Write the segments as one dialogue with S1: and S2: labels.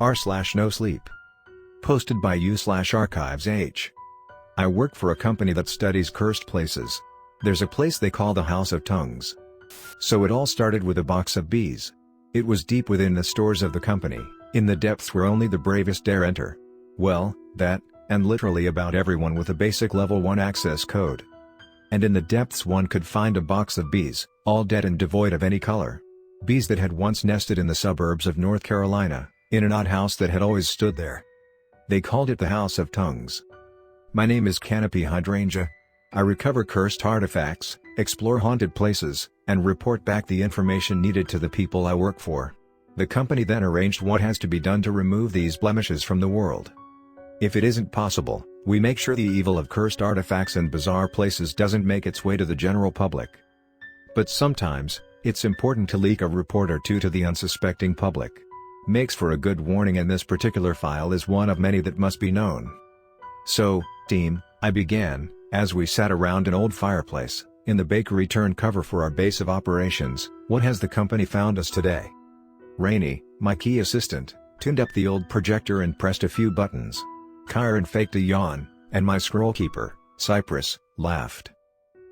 S1: r/NoSleep. Posted by u/archives-h. I work for a company that studies cursed places. There's a place they call the House of Tongues. So it all started with a box of bees. It was deep within the stores of the company, in the depths where only the bravest dare enter. Well, that, and literally about everyone with a basic level 1 access code. And in the depths one could find a box of bees, all dead and devoid of any color. Bees that had once nested in the suburbs of North Carolina, in an odd house that had always stood there. They called it the House of Tongues. My name is Canopy Hydrangea. I recover cursed artifacts, explore haunted places, and report back the information needed to the people I work for. The company then arranged what has to be done to remove these blemishes from the world. If it isn't possible, we make sure the evil of cursed artifacts and bizarre places doesn't make its way to the general public. But sometimes, it's important to leak a report or two to the unsuspecting public. Makes for a good warning, and this particular file is one of many that must be known. So, team, I began, as we sat around an old fireplace, in the bakery turned cover for our base of operations. What has the company found us today? Rainey, my key assistant, tuned up the old projector and pressed a few buttons. Kyron faked a yawn, and my scroll keeper, Cypress, laughed.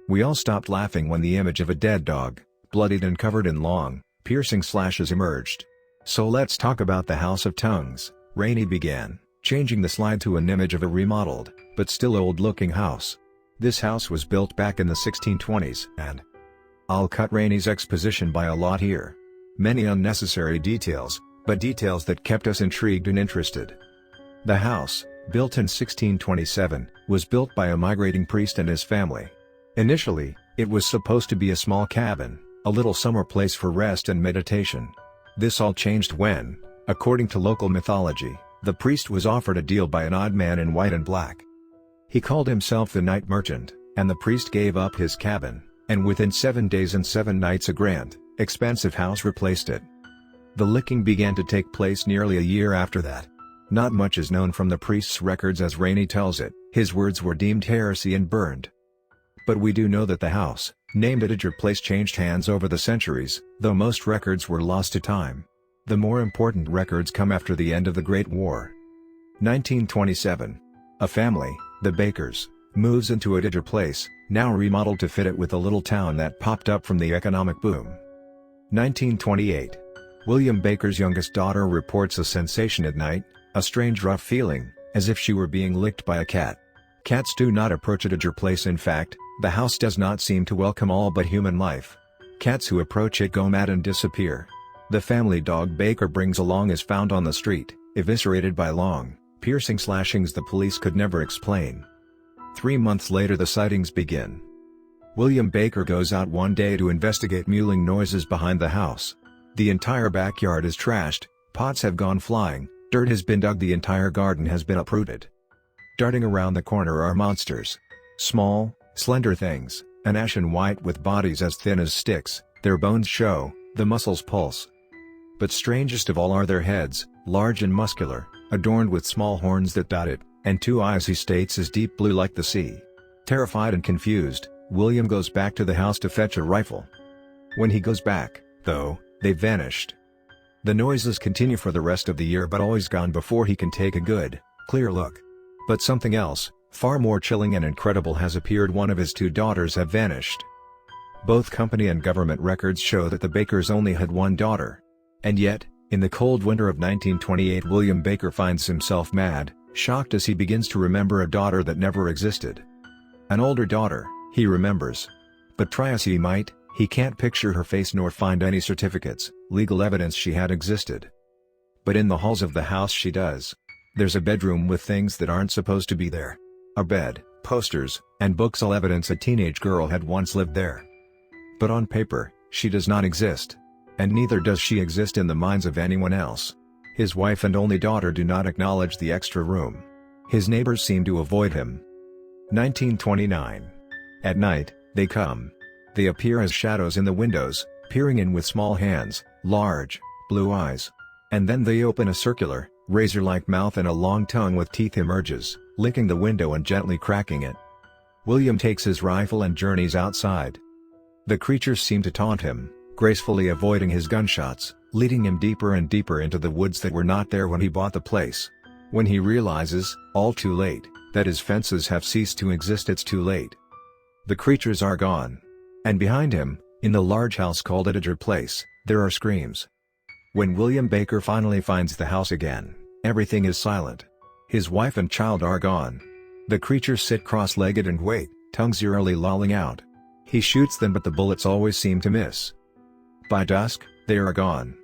S1: We all stopped laughing when the image of a dead dog, bloodied and covered in long, piercing slashes emerged. So let's talk about the House of Tongues, Rainey began, changing the slide to an image of a remodeled, but still old-looking house. This house was built back in the 1620s, and I'll cut Rainey's exposition by a lot here. Many unnecessary details, but details that kept us intrigued and interested. The house, built in 1627, was built by a migrating priest and his family. Initially, it was supposed to be a small cabin, a little summer place for rest and meditation. This all changed when, according to local mythology, the priest was offered a deal by an odd man in white and black. He called himself the Night Merchant, and the priest gave up his cabin, and within 7 days and 7 nights a grand, expensive house replaced it. The licking began to take place nearly a year after that. Not much is known from the priest's records as Rainey tells it. His words were deemed heresy and burned. But we do know that the house, named Edgar Place, changed hands over the centuries, though most records were lost to time. The more important records come after the end of the Great War. 1927. A family, the Bakers, moves into Edgar Place, now remodeled to fit it with the little town that popped up from the economic boom. 1928. William Baker's youngest daughter reports a sensation at night, a strange rough feeling, as if she were being licked by a cat. Cats do not approach Edgar Place. In fact, the house does not seem to welcome all but human life. Cats who approach it go mad and disappear. The family dog Baker brings along is found on the street, eviscerated by long, piercing slashings the police could never explain. 3 months later the sightings begin. William Baker goes out one day to investigate mewling noises behind the house. The entire backyard is trashed, pots have gone flying, dirt has been dug, the entire garden has been uprooted. Darting around the corner are monsters. Small, slender things, an ashen white with bodies as thin as sticks, their bones show, the muscles pulse. But strangest of all are their heads, large and muscular, adorned with small horns that dot it, and 2 eyes he states is deep blue like the sea. Terrified and confused, William goes back to the house to fetch a rifle. When he goes back, though, they've vanished. The noises continue for the rest of the year, but always gone before he can take a good, clear look. But something else, far more chilling and incredible has appeared. One of his 2 daughters have vanished. Both company and government records show that the Bakers only had 1 daughter. And yet, in the cold winter of 1928, William Baker finds himself mad, shocked as he begins to remember a daughter that never existed. An older daughter, he remembers. But try as he might, he can't picture her face nor find any certificates, legal evidence she had existed. But in the halls of the house she does. There's a bedroom with things that aren't supposed to be there. A bed, posters, and books, all evidence a teenage girl had once lived there. But on paper, she does not exist. And neither does she exist in the minds of anyone else. His wife and only daughter do not acknowledge the extra room. His neighbors seem to avoid him. 1929. At night, they come. They appear as shadows in the windows, peering in with small hands, large, blue eyes. And then they open a circular, razor-like mouth, and a long tongue with teeth emerges, licking the window and gently cracking it. William takes his rifle and journeys outside. The creatures seem to taunt him, gracefully avoiding his gunshots, leading him deeper and deeper into the woods that were not there when he bought the place. When he realizes, all too late, that his fences have ceased to exist, it's too late. The creatures are gone. And behind him, in the large house called Editor Place, there are screams. When William Baker finally finds the house again, everything is silent. His wife and child are gone. The creatures sit cross-legged and wait, tongues eerily lolling out. He shoots them, but the bullets always seem to miss. By dusk, they are gone.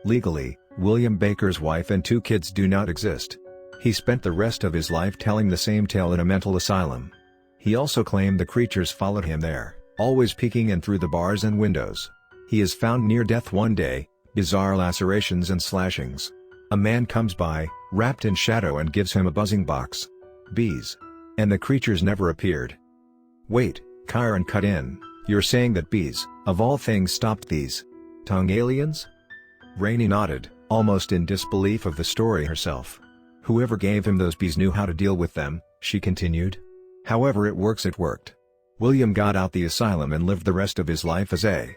S1: Legally, William Baker's wife and 2 kids do not exist. He spent the rest of his life telling the same tale in a mental asylum. He also claimed the creatures followed him there, always peeking in through the bars and windows. He is found near death one day, bizarre lacerations and slashings. A man comes by, wrapped in shadow, and gives him a buzzing box. Bees. And the creatures never appeared. Wait, Kyron cut in, you're saying that bees, of all things, stopped these tongue aliens? Rainey nodded, almost in disbelief of the story herself. Whoever gave him those bees knew how to deal with them, she continued. However it worked. William got out the asylum and lived the rest of his life as a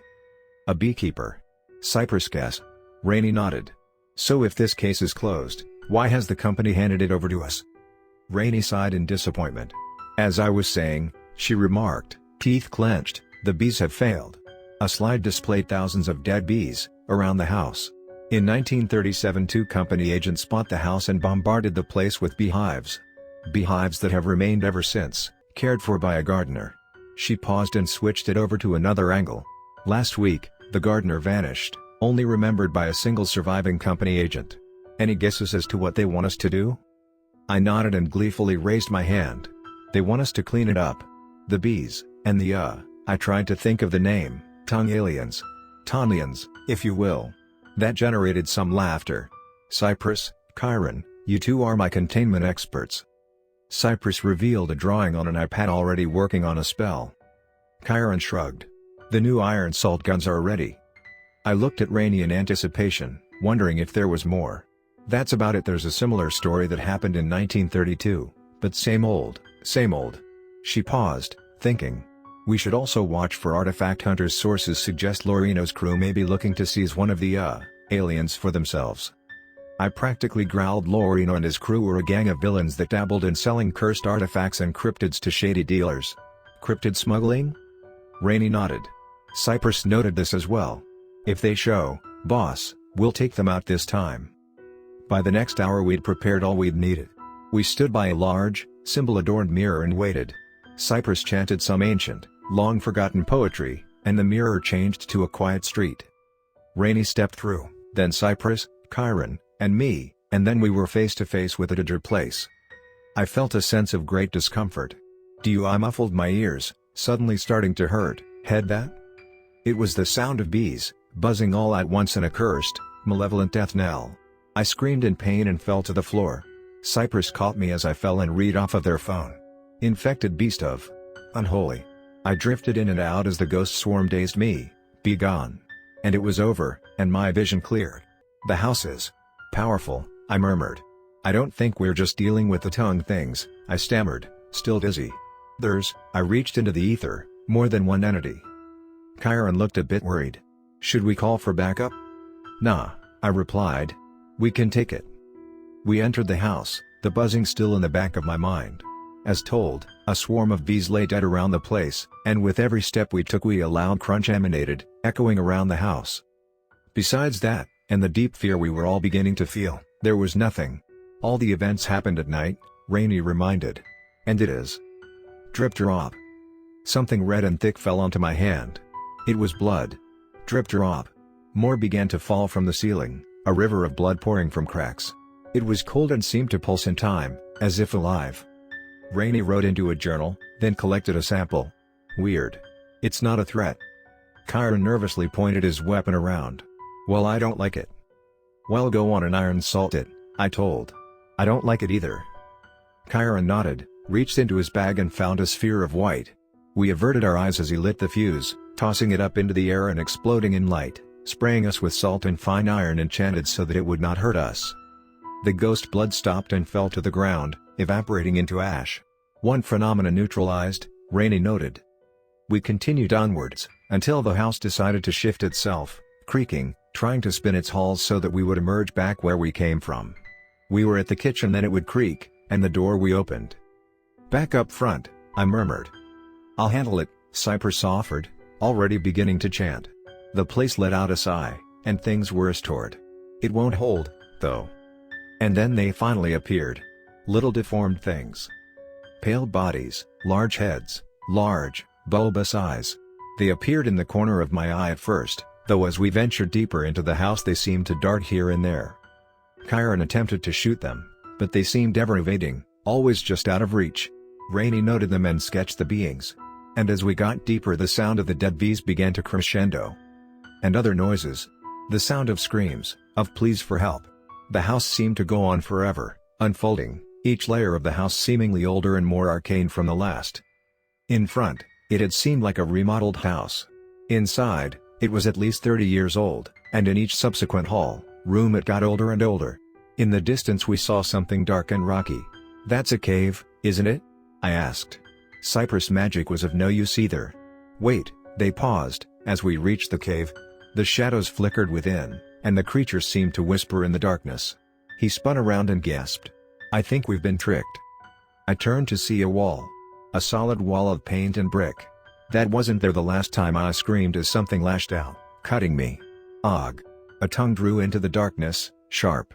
S1: beekeeper. Cypress guess. Rainey nodded. So if this case is closed, why has the company handed it over to us? Rainey sighed in disappointment. As I was saying, she remarked, teeth clenched, the bees have failed. A slide displayed thousands of dead bees around the house. In 1937, 2 company agents bought the house and bombarded the place with beehives. Beehives that have remained ever since, cared for by a gardener. She paused and switched it over to another angle. Last week, the gardener vanished, only remembered by a single surviving company agent. Any guesses as to what they want us to do? I nodded and gleefully raised my hand. They want us to clean it up. The bees, and I tried to think of the name, tongue aliens. Tonlians, if you will. That generated some laughter. Cypress, Kyron, you 2 are my containment experts. Cypress revealed a drawing on an iPad already working on a spell. Kyron shrugged. The new iron salt guns are ready. I looked at Rainey in anticipation, wondering if there was more. That's about it. There's a similar story that happened in 1932, but same old, same old. She paused, thinking. We should also watch for artifact hunters. Sources suggest Lorino's crew may be looking to seize one of the aliens for themselves. I practically growled. Lorino and his crew were a gang of villains that dabbled in selling cursed artifacts and cryptids to shady dealers. Cryptid smuggling? Rainey nodded. Cypress noted this as well. If they show, boss, we'll take them out this time. By the next hour we'd prepared all we'd needed. We stood by a large, symbol-adorned mirror and waited. Cypress chanted some ancient, long-forgotten poetry, and the mirror changed to a quiet street. Rainey stepped through, then Cypress, Kyron, and me, and then we were face to face with Editor Place. I felt a sense of great discomfort. I muffled my ears, suddenly starting to hurt. Head that? It was the sound of bees, buzzing all at once in a cursed, malevolent death knell. I screamed in pain and fell to the floor. Cypress caught me as I fell and read off of their phone. Infected beast of unholy. I drifted in and out as the ghost swarm dazed me. Be gone. And it was over, and my vision cleared. The house is powerful, I murmured. I don't think we're just dealing with the tongue things, I stammered, still dizzy. I reached into the ether, more than one entity. Kyron looked a bit worried. Should we call for backup? Nah, I replied. We can take it. We entered the house, the buzzing still in the back of my mind. As told, a swarm of bees lay dead around the place, and with every step we took a loud crunch emanated, echoing around the house. Besides that, and the deep fear we were all beginning to feel, there was nothing. All the events happened at night, Rainey reminded. And it is. Drip drop. Something red and thick fell onto my hand. It was blood. Drip drop. More began to fall from the ceiling, a river of blood pouring from cracks. It was cold and seemed to pulse in time, as if alive. Rainey wrote into a journal, then collected a sample. Weird. It's not a threat. Kyron nervously pointed his weapon around. Well, I don't like it. Well, go on and iron salt it, I told. I don't like it either. Kyron nodded, reached into his bag and found a sphere of white. We averted our eyes as he lit the fuse, tossing it up into the air and exploding in light, spraying us with salt and fine iron enchanted so that it would not hurt us. The ghost blood stopped and fell to the ground, evaporating into ash. One phenomena neutralized, Rainey noted. We continued onwards, until the house decided to shift itself, creaking, trying to spin its halls so that we would emerge back where we came from. We were at the kitchen, then it would creak, and the door we opened. "Back up front," I murmured. "I'll handle it," Cypress offered, already beginning to chant. The place let out a sigh, and things were restored. "It won't hold, though." And then they finally appeared. Little deformed things. Pale bodies, large heads, large, bulbous eyes. They appeared in the corner of my eye at first, though as we ventured deeper into the house they seemed to dart here and there. Kyron attempted to shoot them, but they seemed ever evading, always just out of reach. Rainey noted them and sketched the beings. And as we got deeper the sound of the dead bees began to crescendo. And other noises. The sound of screams, of pleas for help. The house seemed to go on forever, unfolding, each layer of the house seemingly older and more arcane from the last. In front, it had seemed like a remodeled house. Inside, it was at least 30 years old, and in each subsequent hall, room it got older and older. In the distance we saw something dark and rocky. "That's a cave, isn't it?" I asked. Cypress magic was of no use either. "Wait," they paused, as we reached the cave. The shadows flickered within, and the creatures seemed to whisper in the darkness. He spun around and gasped. "I think we've been tricked." I turned to see a wall. A solid wall of paint and brick. That wasn't there the last time I screamed as something lashed out, cutting me. "Og!" A tongue drew into the darkness, sharp.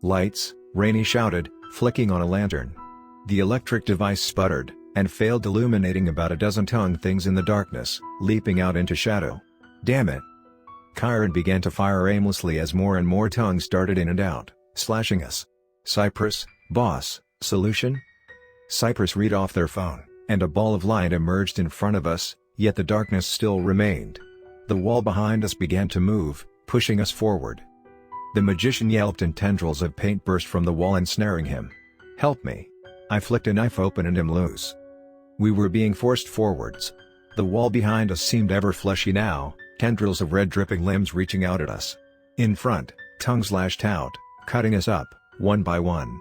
S1: "Lights," Rainey shouted, flicking on a lantern. The electric device sputtered, and failed, illuminating about a dozen tongue things in the darkness, leaping out into shadow. "Damn it!" Kyron began to fire aimlessly as more and more tongues darted in and out, slashing us. "Cypress, boss, solution?" Cypress read off their phone, and a ball of light emerged in front of us, yet the darkness still remained. The wall behind us began to move, pushing us forward. The magician yelped and tendrils of paint burst from the wall, ensnaring him. "Help me!" I flicked a knife open and him loose. We were being forced forwards. The wall behind us seemed ever fleshy now, tendrils of red dripping limbs reaching out at us. In front, tongues lashed out, cutting us up, one by one.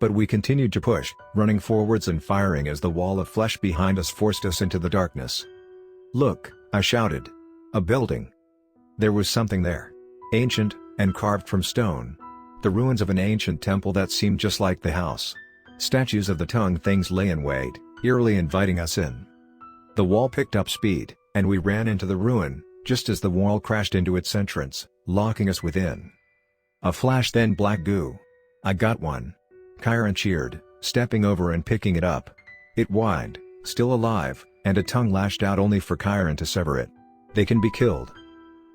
S1: But we continued to push, running forwards and firing as the wall of flesh behind us forced us into the darkness. "Look," I shouted. "A building." There was something there. Ancient, and carved from stone. The ruins of an ancient temple that seemed just like the house. Statues of the tongue things lay in wait, eerily inviting us in. The wall picked up speed, and we ran into the ruin, just as the wall crashed into its entrance, locking us within. A flash, then black goo. "I got one." Kyron cheered, stepping over and picking it up. It whined, still alive, and a tongue lashed out only for Kyron to sever it. "They can be killed."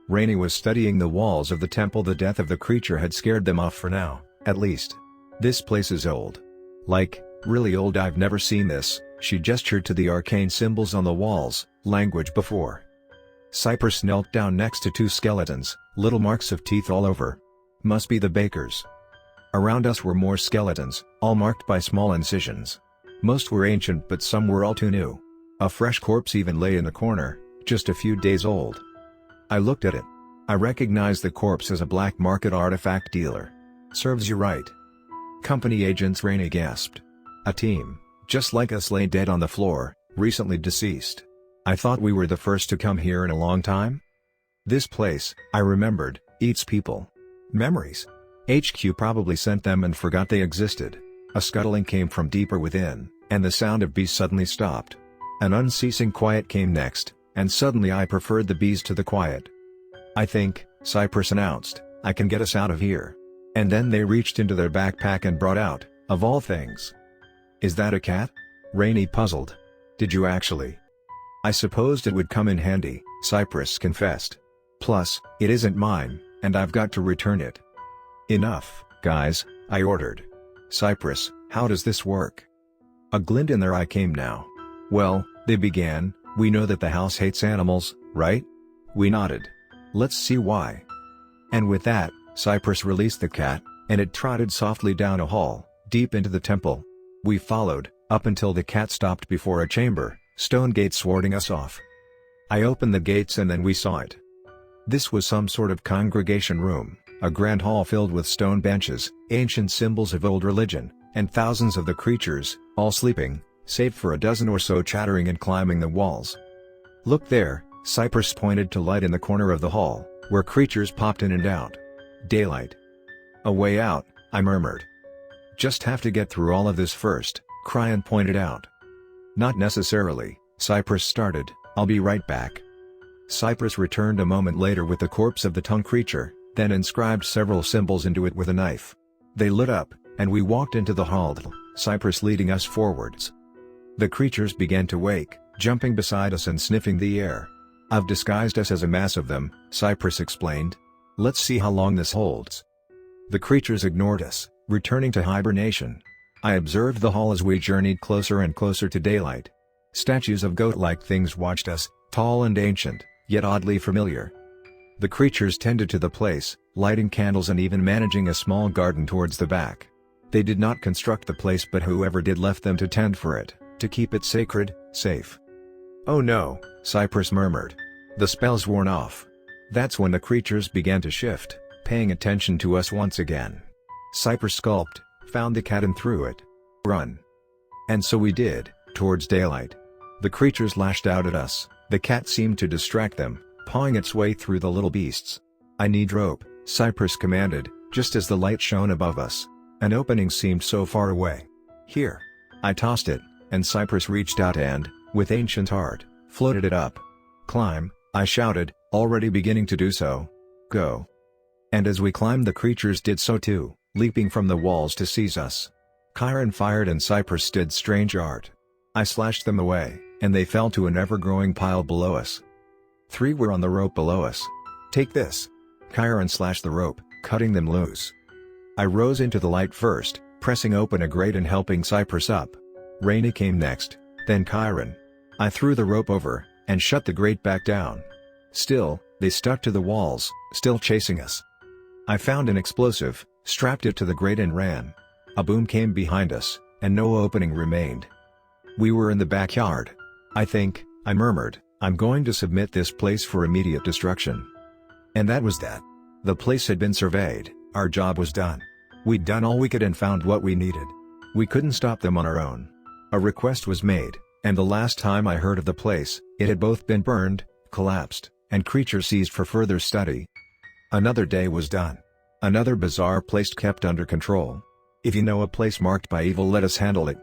S1: Rainey was studying the walls of the temple. The death of the creature had scared them off for now, at least. "This place is old. Like, really old. I've never seen this." She gestured to the arcane symbols on the walls, language before. Cypress knelt down next to two skeletons, little marks of teeth all over. "Must be the bakers." Around us were more skeletons, all marked by small incisions. Most were ancient, but some were all too new. A fresh corpse even lay in the corner, just a few days old. I looked at it. I recognized the corpse as a black market artifact dealer. "Serves you right." "Company agents," Rainey gasped. "A team, just like us, lay dead on the floor, recently deceased. I thought we were the first to come here in a long time." "This place," I remembered, "eats people. Memories. HQ probably sent them and forgot they existed." A scuttling came from deeper within, and the sound of bees suddenly stopped. An unceasing quiet came next, and suddenly I preferred the bees to the quiet. "I think," Cypress announced, "I can get us out of here." And then they reached into their backpack and brought out, of all things. "Is that a cat?" Rainey puzzled. "Did you actually?" "I supposed it would come in handy," Cypress confessed. "Plus, it isn't mine, and I've got to return it." "Enough, guys," I ordered. "Cypress, how does this work?" A glint in their eye came now. "Well," they began, "we know that the house hates animals, right?" We nodded. "Let's see why." And with that, Cypress released the cat, and it trotted softly down a hall, deep into the temple. We followed, up until the cat stopped before a chamber, stone gates warding us off. I opened the gates and then we saw it. This was some sort of congregation room, a grand hall filled with stone benches, ancient symbols of old religion, and thousands of the creatures, all sleeping, save for a dozen or so chattering and climbing the walls. "Look there," Cypress pointed to light in the corner of the hall, where creatures popped in and out. Daylight. A way out, I murmured. Just have to get through all of this first, Cryan pointed out. Not necessarily, Cypress started, I'll be right back. Cypress returned a moment later with the corpse of the tongue creature, then inscribed several symbols into it with a knife. They lit up, and we walked into the hall, Cypress leading us forwards. The creatures began to wake, jumping beside us and sniffing the air. I've disguised us as a mass of them, Cypress explained. Let's see how long this holds. The creatures ignored us, returning to hibernation. I observed the hall as we journeyed closer and closer to daylight. Statues of goat-like things watched us, tall and ancient, yet oddly familiar. The creatures tended to the place, lighting candles and even managing a small garden towards the back. They did not construct the place, but whoever did left them to tend for it, to keep it sacred, safe. Oh no, Cypress murmured. The spell's worn off. That's when the creatures began to shift, paying attention to us once again. Cypress skulked, found the cat and threw it. Run. And so we did, towards daylight. The creatures lashed out at us, the cat seemed to distract them, pawing its way through the little beasts. I need rope, Cypress commanded, just as the light shone above us. An opening seemed so far away. Here. I tossed it, and Cypress reached out and, with ancient art, floated it up. Climb, I shouted, already beginning to do so. Go. And as we climbed, the creatures did so too, leaping from the walls to seize us. Chiron fired and Cypress did strange art. I slashed them away, and they fell to an ever-growing pile below us. 3 were on the rope below us. Take this. Chiron slashed the rope, cutting them loose. I rose into the light first, pressing open a grate and helping Cypress up. Rainy came next, then Chiron. I threw the rope over, and shut the grate back down. Still, they stuck to the walls, still chasing us. I found an explosive, strapped it to the grate and ran. A boom came behind us, and no opening remained. We were in the backyard. I think, I murmured, I'm going to submit this place for immediate destruction. And that was that. The place had been surveyed, our job was done. We'd done all we could and found what we needed. We couldn't stop them on our own. A request was made, and the last time I heard of the place, it had both been burned, collapsed, and creatures seized for further study. Another day was done. Another bizarre place kept under control. If you know a place marked by evil, let us handle it.